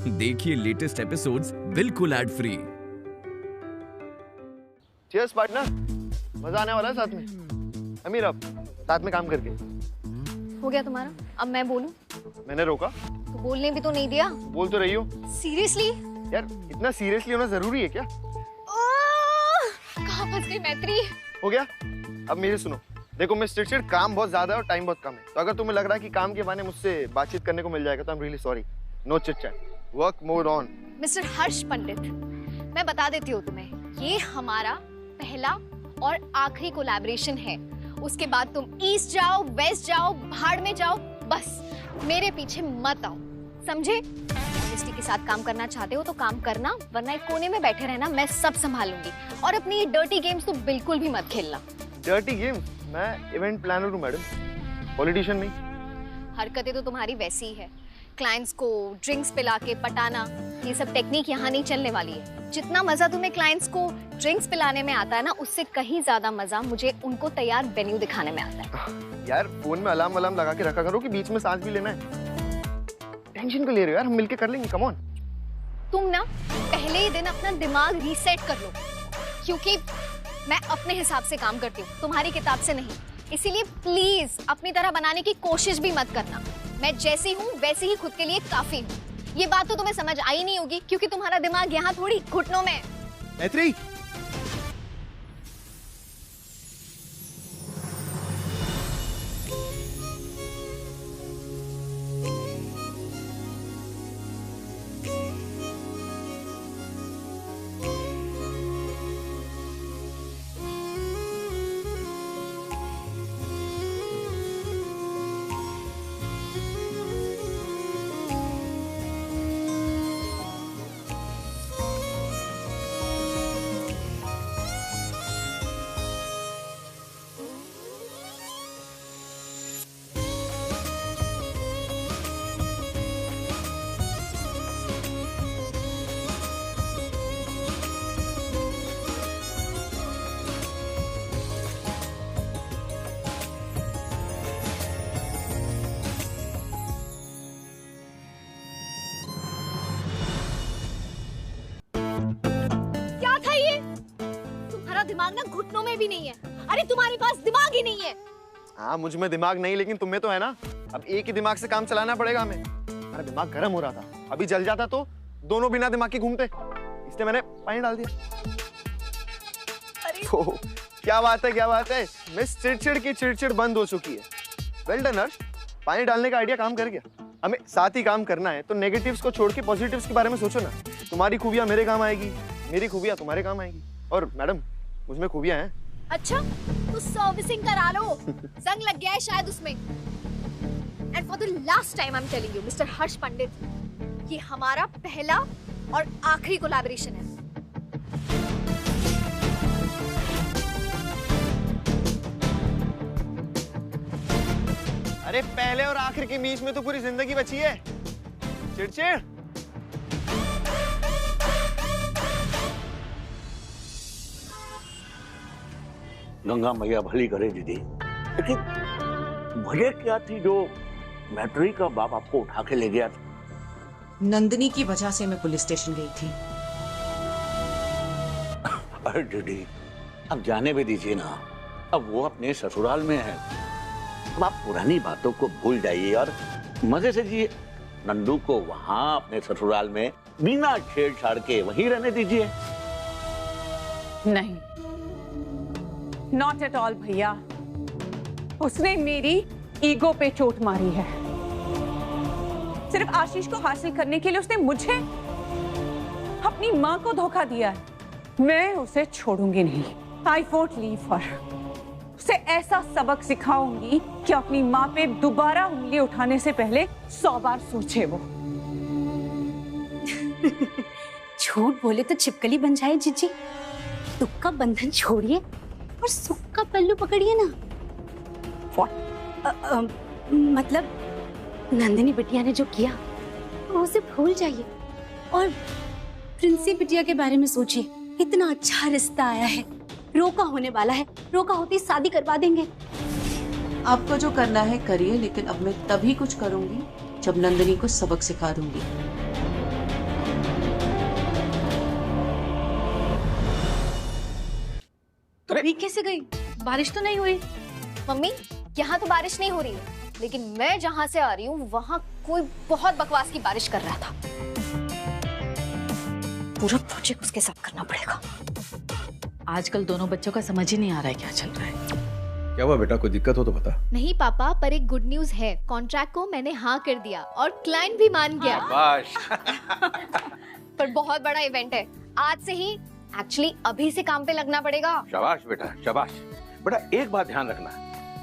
देखिए latest episodes बिल्कुल ad free. Cheers partner, मजा आने वाला है साथ में। अमीर अब साथ में काम करके। हो गया तुम्हारा? अब मैं बोलूं? मैंने रोका? तो बोलने भी तो नहीं दिया। बोल तो रही हो। सीरियसली? यार इतना सीरियसली होना जरूरी है क्या? कहाँ फंस गई मैत्री? हो गया? अब मेरे सुनो, देखो मैं चिड़चिड़, काम बहुत ज्यादा है और टाइम बहुत कम है। तो अगर तुम्हें लग रहा है कि काम के बहाने मुझसे बातचीत करने को मिल जाएगा तो I am really sorry. No chit chat, work more on. Mister Harsh Pandit, मैं बता देती हूँ तुम्हें, ये हमारा पहला और आखिरी कोलैबोरेशन है। उसके बाद तुम ईस्ट जाओ, वेस्ट जाओ, भाड़ में जाओ, बस मेरे पीछे मत आओ, समझे? ऑनेस्टी के साथ काम करना चाहते हो तो काम करना, वरना एक कोने में बैठे रहना, मैं सब संभालूंगी। और अपनी ये डर्टी गेम्स तो बिल्कुल भी मत खेलना। Dirty game? मैं इवेंट प्लानर हूँ मैडम, पॉलिटिशियन नहीं। हरकतें तो तुम्हारी वैसी ही है, क्लाइंट्स को ड्रिंक्स पिला के पटाना, ये सब टेक्निक यहाँ नहीं चलने वाली है। जितना मजा तुम्हें क्लाइंट्स को ड्रिंक्स पिलाने में आता है ना, उससे कहीं ज्यादा मजा मुझे उनको तैयार वेन्यू दिखाने में आता है। यार फोन में अलार्म लगा के रखा करो कि बीच में सांस भी लेना है। टेंशन क्यों ले रहे हो यार, हम मिलके कर लेंगे, कम ऑन। तुम ना पहले ही दिन अपना दिमाग रीसेट कर लो, क्योंकि मैं अपने हिसाब से काम करती हूँ, तुम्हारी किताब से नहीं। इसीलिए प्लीज अपनी तरह बनाने की कोशिश भी मत करना। मैं जैसी हूँ वैसी ही खुद के लिए काफी हूँ। ये बात तो तुम्हें समझ आई नहीं होगी, क्योंकि तुम्हारा दिमाग यहाँ थोड़ी घुटनों में है। मैत्री, दिमाग ना घुटनों में भी नहीं है। अरे तुम्हारे पास दिमाग ही नहीं है। हाँ मुझ में दिमाग नहीं, लेकिन तुम में तो है ना। अब एक ही दिमाग से काम चलाना पड़ेगा हमें। मेरा दिमाग गर्म हो रहा था, अभी जल जाता तो दोनों बिना दिमाग के घूमते, इसलिए मैंने पानी डाल दिया। अरे तो क्या बात है, क्या बात है, मिस चिड़चिड़ की चिड़चिड़ बंद हो चुकी है। वेल डन हर्ष, पानी डालने का आइडिया काम कर गया। हमें साथ ही काम करना है, तो नेगेटिव्स को छोड़ के पॉजिटिव्स के बारे में सोचो ना। तुम्हारी खूबियां मेरे काम आएगी, मेरी खूबियां तुम्हारे काम आएगी। और मैडम उसमें खूबियां हैं। अच्छा तो सर्विसिंग करा लो, जंग लग गया है शायद उसमें। And for the last time I am telling you mister Harsh Pandit, ये हमारा पहला और आखिरी कोलैबोरेशन है। अरे पहले और आखिर के बीच में तो पूरी जिंदगी बची है। चिड़चिड़। गंगा मैया भली करे दीदी, लेकिन वजह क्या थी जो मैत्री का बाप आपको उठा के ले गया था? नंदिनी की वजह से मैं पुलिस स्टेशन गई थी। अरे दीदी अब जाने भी दीजिए ना, अब वो अपने ससुराल में है। अब आप पुरानी बातों को भूल जाइए और मजे से जिए। नंदू को वहां अपने ससुराल में बिना छेड़छाड़ के वहीं रहने दीजिए। नहीं, नॉट एट ऑल भैया, उसने मेरी ईगो पे चोट मारी है। सिर्फ आशीष को हासिल करने के लिए उसने मुझे, अपनी माँ को धोखा दिया है। मैं उसे छोड़ूंगी नहीं। I won't leave her. उसे ऐसा सबक सिखाऊंगी कि अपनी माँ पे दोबारा उंगली उठाने से पहले 100 बार सोचे वो। झूठ बोले तो छिपकली बन जाए जीजी। दुख का बंधन छोड़िए और सुख का पल्लू पकड़िए ना। मतलब नंदिनी बिटिया ने जो किया वो उसे भूल जाइए और प्रिंसी बिटिया के बारे में सोचिए। इतना अच्छा रिश्ता आया है, रोका होने वाला है, रोका होती शादी करवा देंगे। आपको जो करना है करिए, लेकिन अब मैं तभी कुछ करूंगी जब नंदिनी को सबक सिखा दूंगी। भीग कैसे गई? बारिश तो नहीं हुई। मम्मी, यहाँ तो बारिश नहीं हो रही है, लेकिन मैं जहाँ से आ रही हूँ वहाँ कोई बहुत बकवास की बारिश कर रहा था। पूरा प्रोजेक्ट उसके साथ करना पड़ेगा। आजकल दोनों बच्चों का समझ ही नहीं आ रहा है क्या चल रहा है। क्या हुआ बेटा, कोई दिक्कत हो तो बता। नहीं पापा, पर एक गुड न्यूज है। कॉन्ट्रैक्ट को मैंने हाँ कर दिया और क्लाइंट भी मान गया। शाबाश। पर बहुत बड़ा इवेंट है, आज से ही, एक्चुअली अभी से काम पे लगना पड़ेगा। शाबाश बेटा, शाबाश। बेटा एक बात ध्यान रखना,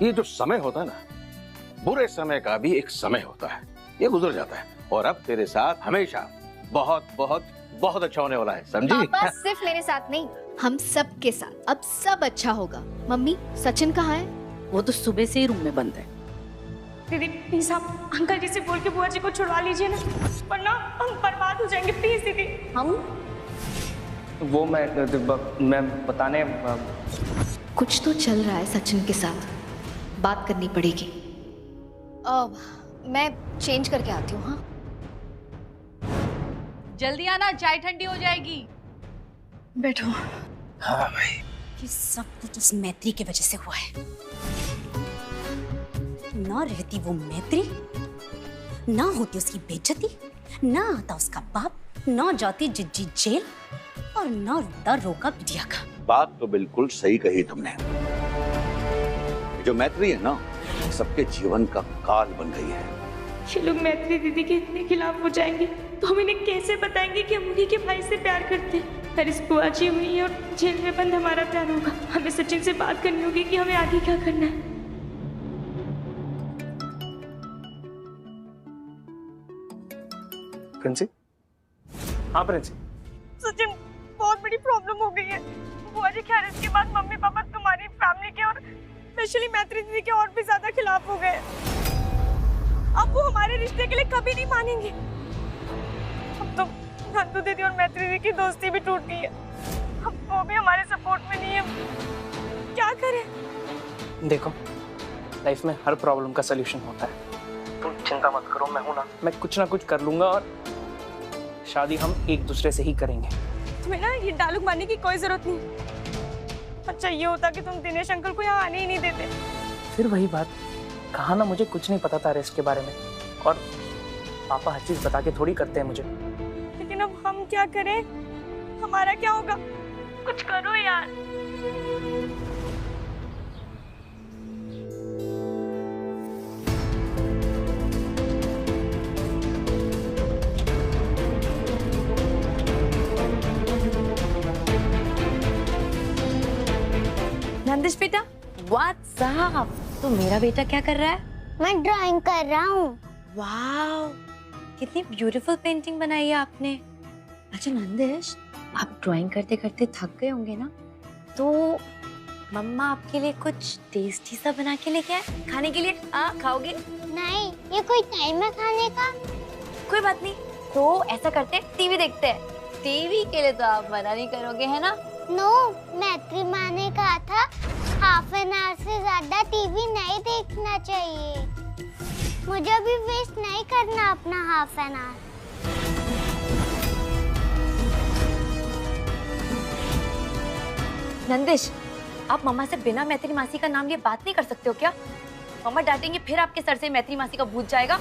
ये जो समय होता है ना, बुरे समय का भी एक समय होता है, ये गुजर जाता है। और अब तेरे साथ हमेशा बहुत बहुत बहुत अच्छा होने वाला है, समझी? पापा सिर्फ मेरे साथ नहीं, हम सब के साथ अब सब अच्छा होगा। मम्मी, सचिन कहाँ है? वो तो सुबह से ही रूम में बंद है। दीदी प्लीज आप अंकल जी से बोल के बुआ जी को छुड़वा लीजिए ना, वरना हम बर्बाद हो जाएंगे। प्लीज दीदी। हम वो मैं बताने कुछ तो चल रहा है सचिन के साथ, बात करनी पड़ेगी। मैं चेंज करके आती हूँ। हाँ जल्दी आना, चाय ठंडी हो जाएगी। बैठो। हाँ भाई, ये सब कुछ उस मैत्री की वजह से हुआ है। ना रहती वो मैत्री, ना होती उसकी बेइज्जती, ना आता उसका बाप, ना जाती जिज्जी जेल, और ना रुकता रोका बिटिया का। बात तो बिल्कुल सही कही तुमने। जो मैत्री है ना, सबके जीवन का काल बन गई है। ये लोग मैत्री दीदी के इतने खिलाफ हो जाएंगे तो हम इन्हें कैसे बताएंगे कि हम उन्हीं के भाई से प्यार करते हैं। हरीश बुआ जी हुई है और जेल में बंद हमारा प्यार होगा। हमें सचिन से बात करनी होगी कि हमें आगे क्या करना है। प्रिंसी। हाँ प्रिंसी। सचिन, बहुत बड़ी प्रॉब्लम हो गई है। बुआ जी के अरेस्ट के बाद मम्मी पापा तुम्हारी फैमिली के और स्पेशली मैत्री दीदी के और भी ज्यादा खिलाफ हो गए। अब वो हमारे रिश्ते के लिए कभी नहीं मानेंगे। अब तो नंदू दीदी और मैत्री दीदी की दोस्ती भी टूट गई है। अब वो भी हमारे सपोर्ट में नहीं है। क्या करें? देखो, लाइफ में हर प्रॉब्लम का सलूशन होता है। तुम चिंता मत करो, मैं हूं ना, मैं कुछ ना कुछ कर लूंगा और शादी हम एक दूसरे से ही करेंगे। तुम्हें ना ये डायलॉग मारने की कोई जरूरत नहीं। अच्छा ये होता कि तुम दिनेश अंकल को यहाँ आने ही नहीं देते। फिर वही बात, कहा ना मुझे कुछ नहीं पता था रेस्ट के बारे में, और पापा हर चीज बता के थोड़ी करते हैं मुझे। लेकिन अब हम क्या करें? हमारा क्या होगा? कुछ करो यार। नंदिश बेटा, व्हाट्स अप? तो मेरा बेटा क्या कर रहा है? मैं ड्राइंग कर रहा हूँ। वाओ, कितनी ब्यूटीफुल पेंटिंग बनाई है आपने। अच्छा नंदिश, आप ड्राइंग करते करते थक गए होंगे ना, तो मम्मा आपके लिए कुछ टेस्टी सा बना के लेके आए खाने के लिए। खाओगे? नहीं, ये कोई टाइम है खाने का? कोई बात नहीं, तो ऐसा करते हैं, टीवी देखते हैं। टीवी के लिए तो आप मना नहीं करोगे, है ना? नो, मैत्री माँ ने कहा था हाफ एन आवर से ज्यादा टीवी नहीं देखना चाहिए। मुझे भी वेस्ट नहीं करना अपना हाफ एन आवर। नंदिश, आप मम्मा से बिना मैत्री मासी का नाम लिए बात नहीं कर सकते हो क्या? मम्मा डांटेंगे, फिर आपके सर से मैत्री मासी का भूत जाएगा।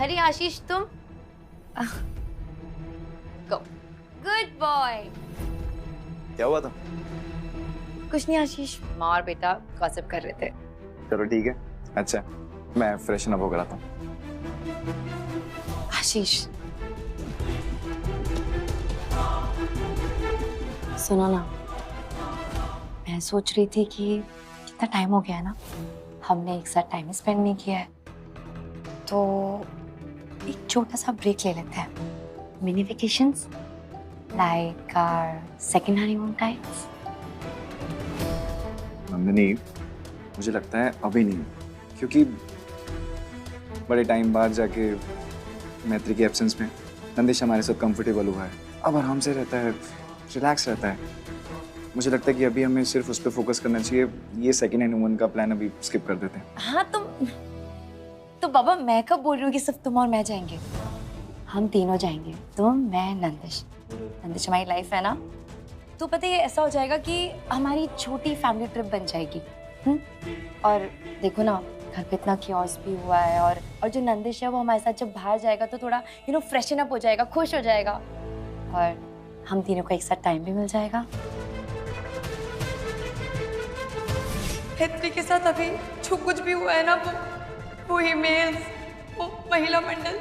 अरे आशीष, तुम गुड बॉय। क्या हुआ था? कुछ नहीं आशीष, माँ और बेटा गॉसिप कर रहे थे। चलो ठीक है। अच्छा, मैं फ्रेशन अप होकर आता हूँ। आशीष सुनो ना, मैं सोच रही थी कि कितना टाइम हो गया है ना, हमने एक साथ टाइम स्पेंड नहीं किया है, तो एक छोटा सा ब्रेक ले लेते हैं। Mini vacations like our second honeymoon times. Nandini, मुझे लगता है अभी नहीं, क्योंकि बड़े टाइम बाद जाके मैत्री के एब्सेंस में नंदिश हमारे साथ कंफर्टेबल हुआ है, अब आराम से रहता है, रिलैक्स रहता है। मुझे लगता है कि अभी हमें सिर्फ उस पर फोकस करना चाहिए। ये सेकंड हनीमून का प्लान अभी स्किप कर देते हैं। हाँ, तुम तो बाबा मैं कब बोल रही हूँ कि सिर्फ तुम और मैं जाएंगे? हम तीनों जाएंगे, तुम, मैं, नंदिश। नंदिश हमारी लाइफ है ना, तो पता है ये ऐसा हो जाएगा कि हमारी छोटी फैमिली ट्रिप बन जाएगी। और देखो ना, घर पे इतना क्योस भी हुआ है, और जो नंदिश है वो हमारे साथ जब बाहर जाएगा तो थोड़ा फ्रेशन अप हो जाएगा, खुश हो जाएगा, और हम तीनों को एक साथ टाइम भी मिल जाएगा। हेत्री के साथ अभी जो कुछ भी हुआ है ना, वो ईमेल्स, वो महिला मंडल,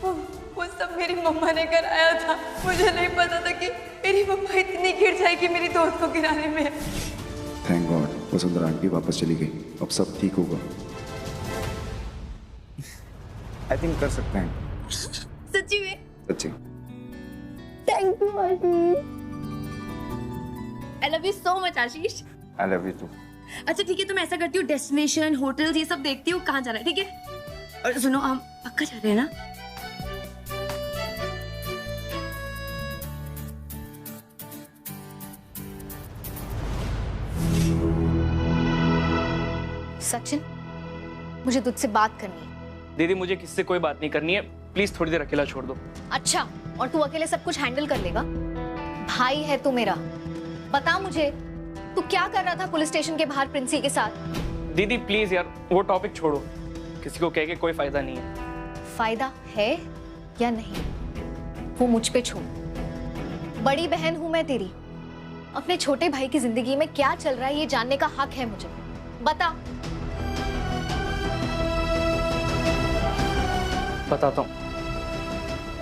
वो सब मेरी मम्मा ने कराया था। मुझे नहीं पता था कि मेरी मम्मा इतनी गिर जाएगी मेरी दोस्त को गिराने में। थैंक गॉड वसुंधरा आंटी वापस चली गई, अब सब ठीक होगा। आई थिंक कर सकते हैं। सच्ची में? सच्ची। Thank you Ashish. I love you so much Ashish. I love you too. अच्छा ठीक है, तो मैं ऐसा करती हूँ, डेस्टिनेशन, होटल्स ये सब देखती हूँ, कहाँ जाना है, ठीक है? और सुनो, हम पक्का जा रहे हैं ना? सचिन, मुझे तुझसे बात करनी है। दीदी मुझे किससे कोई बात नहीं करनी है, प्लीज थोड़ी देर अकेला छोड़ दो। अच्छा, और तू अकेले सब कुछ हैंडल कर लेगा? भाई है तू मेरा। बता मुझे, तू क्या कर रहा था पुलिस स्टेशन के बाहर प्रिंसी के साथ? दीदी प्लीज यार, वो टॉपिक छोड़ो, किसी को कह के कोई फायदा नहीं है। फायदा है या नहीं वो मुझ पे छोड़। बड़ी बहन हूं मैं तेरी, अपने छोटे भाई की जिंदगी में क्या चल रहा है ये जानने का हक है मुझे। बता। बताता हूँ,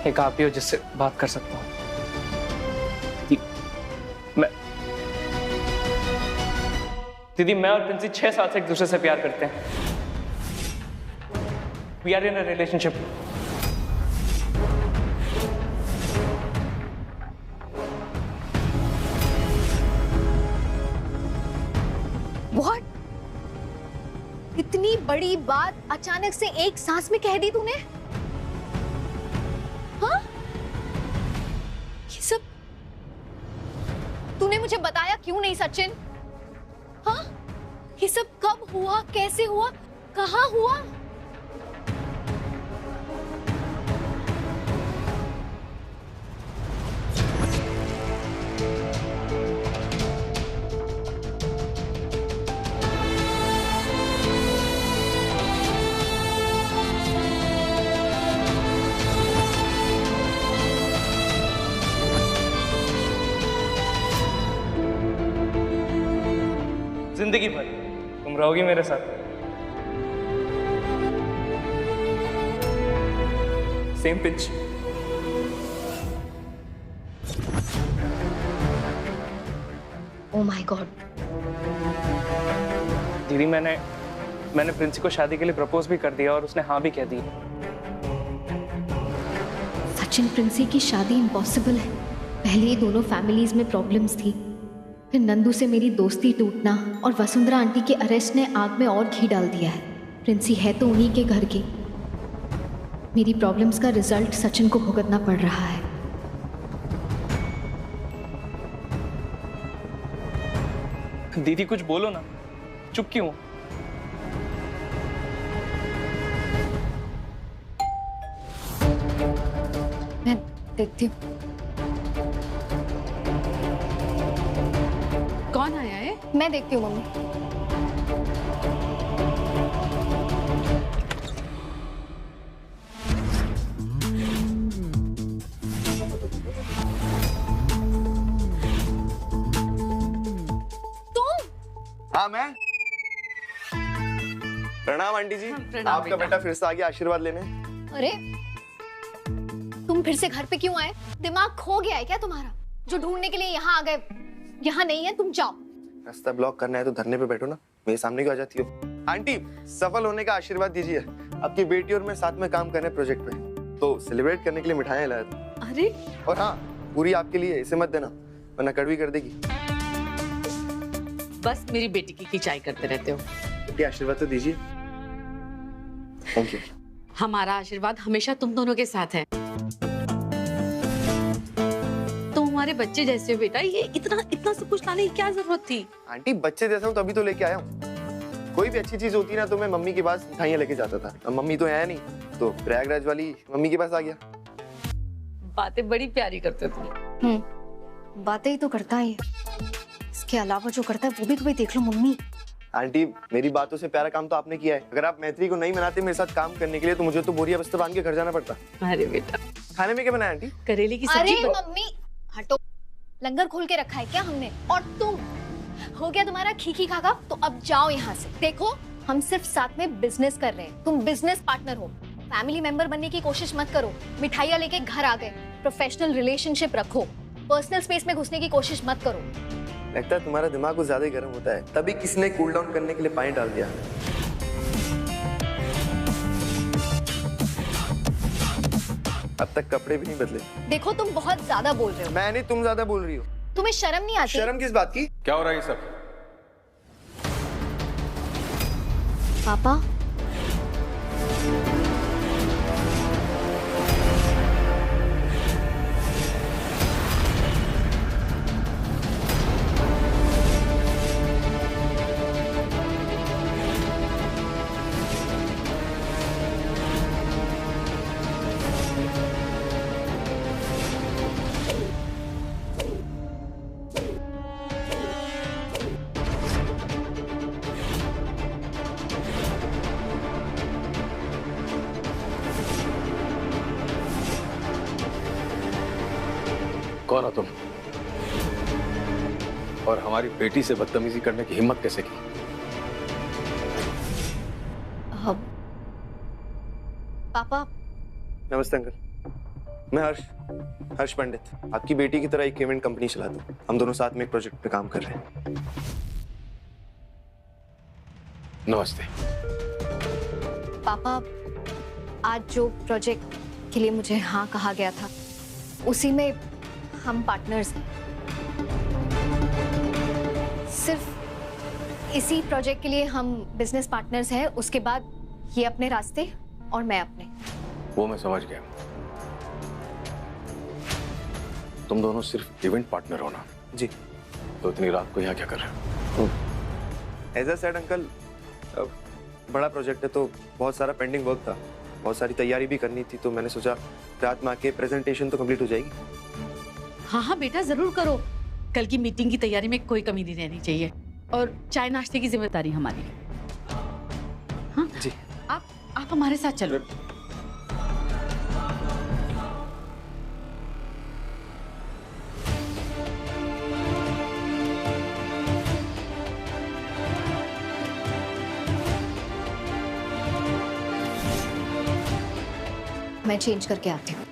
एक आप ही हो जिससे बात कर सकता हूँ। दीदी मैं और प्रिंसी 6 साल से एक दूसरे से प्यार करते हैं। We are in a relationship. What? इतनी बड़ी बात अचानक से एक सांस में कह दी तूने? हाँ? ये सब तूने मुझे बताया क्यों नहीं सचिन? हाँ? ये सब कब हुआ, कैसे हुआ, कहाँ हुआ? जिंदगी भर तुम रहोगी मेरे साथ। Same pitch. Oh my God. दीदी मैंने प्रिंसी को शादी के लिए प्रपोज भी कर दिया और उसने हाँ भी कह दी। सचिन, प्रिंसी की शादी इम्पॉसिबल है। पहले ही दोनों फैमिलीज में प्रॉब्लम्स थी, फिर नंदू से मेरी दोस्ती टूटना और वसुंधरा आंटी के अरेस्ट ने आग में और घी डाल दिया है। प्रिंसी है तो उन्हीं के घर की। मेरी प्रॉब्लम्स का रिजल्ट सचिन को भुगतना पड़ रहा है। दीदी कुछ बोलो ना, चुप क्यों? मैं देखती हूँ। कौन आया है? मैं देखती हूँ मम्मी। हाँ मैं। प्रणाम आंटी जी। आपका बेटा फिर से आ गया आशीर्वाद लेने। अरे तुम फिर से घर पे क्यों आए? दिमाग खो गया है क्या तुम्हारा? जो ढूंढने के लिए यहाँ आ गए, यहाँ नहीं है, तुम जाओ। रास्ता ब्लॉक करना है तो धरने पे बैठो ना, मेरे सामने क्यों आ जाती हो? आंटी सफल होने का आशीर्वाद दीजिए। आपकी बेटी और मैं साथ में काम कर रहे हैं प्रोजेक्ट पे, तो सेलिब्रेट करने के लिए मिठाइयाँ लाया था। अरे और हाँ, पूरी आपके लिए, इसे मत देना वरना कड़वी कर देगी। बस मेरी बेटी की खिंचाई करते रहते हो। बेटी आशीर्वाद तो दीजिए। Thank you. हमारा आशीर्वाद हमेशा तुम दोनों के साथ है। तुम हमारे बच्चे जैसे हो बेटा, ये इतना सब कुछ लाने की क्या जरूरत थी? आंटी बच्चे जैसा हूँ तभी तो लेके आया हूँ। कोई भी अच्छी चीज होती ना तो मैं मम्मी के पास मिठाइयाँ लेके जाता था। अब मम्मी तो है नहीं, तो प्रयागराज वाली मम्मी के पास आ गया। बातें बड़ी प्यारी करते हो तुम। बातें ही तो करता है। इसके अलावा जो करता है वो भी कभी देख लो मम्मी। आंटी, मेरी बातों से प्यारा काम तो आपने किया है। अगर आप मैत्री को नहीं मनाते मेरे साथ काम करने के लिए तो मुझे तो बोरिया बस्ता बांध के घर जाना पड़ता। अरे बेटा, खाने में क्या बनाया आंटी? करेले की अरे सब्जी। मम्मी हटो, लंगर खोल के रखा है क्या हमने? और तुम, हो गया तुम्हारा खीखी खाका? तो अब जाओ यहाँ से। देखो, हम सिर्फ साथ में बिजनेस कर रहे हैं, तुम बिजनेस पार्टनर हो। फैमिली मेंबर बनने की कोशिश मत करो। मिठाइयाँ लेके घर आ गए, प्रोफेशनल रिलेशनशिप रखो, पर्सनल स्पेस में घुसने की कोशिश मत करो। लगता है तुम्हारा दिमाग कुछ ज्यादा ही गर्म होता है, तभी किसने कूल डाउन करने के लिए पानी डाल दिया। अब तक कपड़े भी नहीं बदले। देखो, तुम बहुत ज्यादा बोल रहे हो। मैं नहीं, तुम ज्यादा बोल रही हो। तुम्हें शर्म नहीं आती? शर्म किस बात की? क्या हो रहा है ये सब? पापा, कौन हो तुम? और हमारी बेटी से बदतमीजी करने की हिम्मत कैसे की? पापा। नमस्ते अंकल, मैं हर्ष पंडित, आपकी बेटी की तरह एक इवेंट कंपनी चलाता हूँ। हम दोनों साथ में एक प्रोजेक्ट पे काम कर रहे हैं। नमस्ते। पापा, आज जो प्रोजेक्ट के लिए मुझे हाँ कहा गया था उसी में हम पार्टनर्स हैं। सिर्फ इसी प्रोजेक्ट के लिए हम बिजनेस पार्टनर्स हैं। उसके बाद ये अपने रास्ते और मैं अपने। वो मैं समझ गया। तुम दोनों सिर्फ इवेंट पार्टनर हो ना? जी। तो इतनी रात को यहाँ क्या कर रहे हो? एज अ सेड अंकल, बड़ा प्रोजेक्ट है तो बहुत सारा पेंडिंग वर्क था, बहुत सारी तैयारी भी करनी थी, तो मैंने सोचा रात में आके प्रेजेंटेशन तो कंप्लीट हो जाएगी। हाँ हाँ बेटा, जरूर करो। कल की मीटिंग की तैयारी में कोई कमी नहीं रहनी चाहिए। और चाय नाश्ते की जिम्मेदारी हमारी है। हाँ जी। आप हमारे साथ चलो। मैं चेंज करके आती हूँ।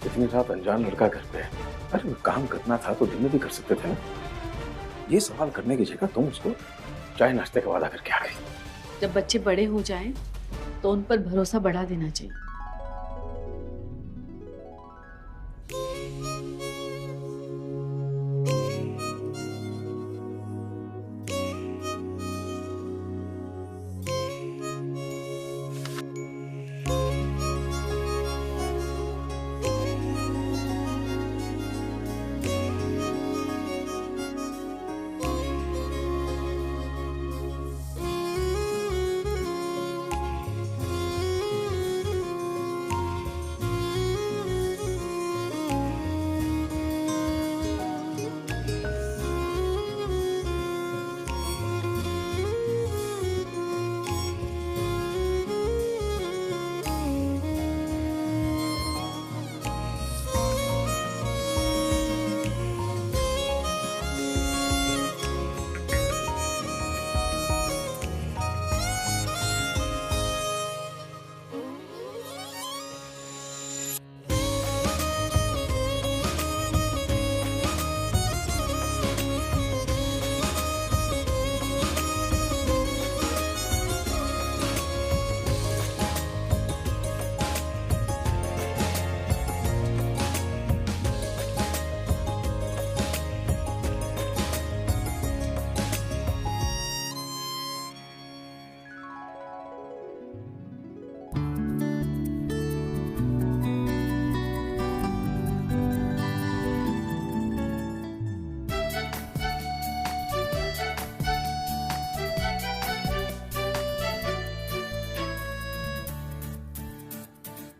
इतनी रात अनजान लड़का घर पे है। अरे काम करना था तो दिन में भी कर सकते थे ना। ये सवाल करने की जगह तुम उसको चाय नाश्ते का वादा करके आ गई। जब बच्चे बड़े हो जाएं तो उन पर भरोसा बढ़ा देना चाहिए।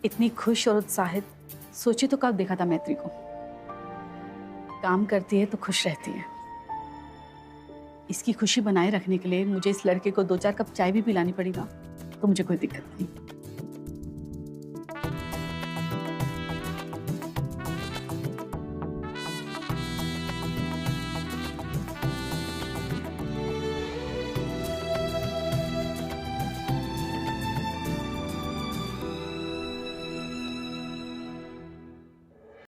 इतनी खुश और उत्साहित सोची तो कब देखा था मैत्री को। काम करती है तो खुश रहती है। इसकी खुशी बनाए रखने के लिए मुझे इस लड़के को 2-4 कप चाय भी पिलानी पड़ी ना तो मुझे कोई दिक्कत नहीं।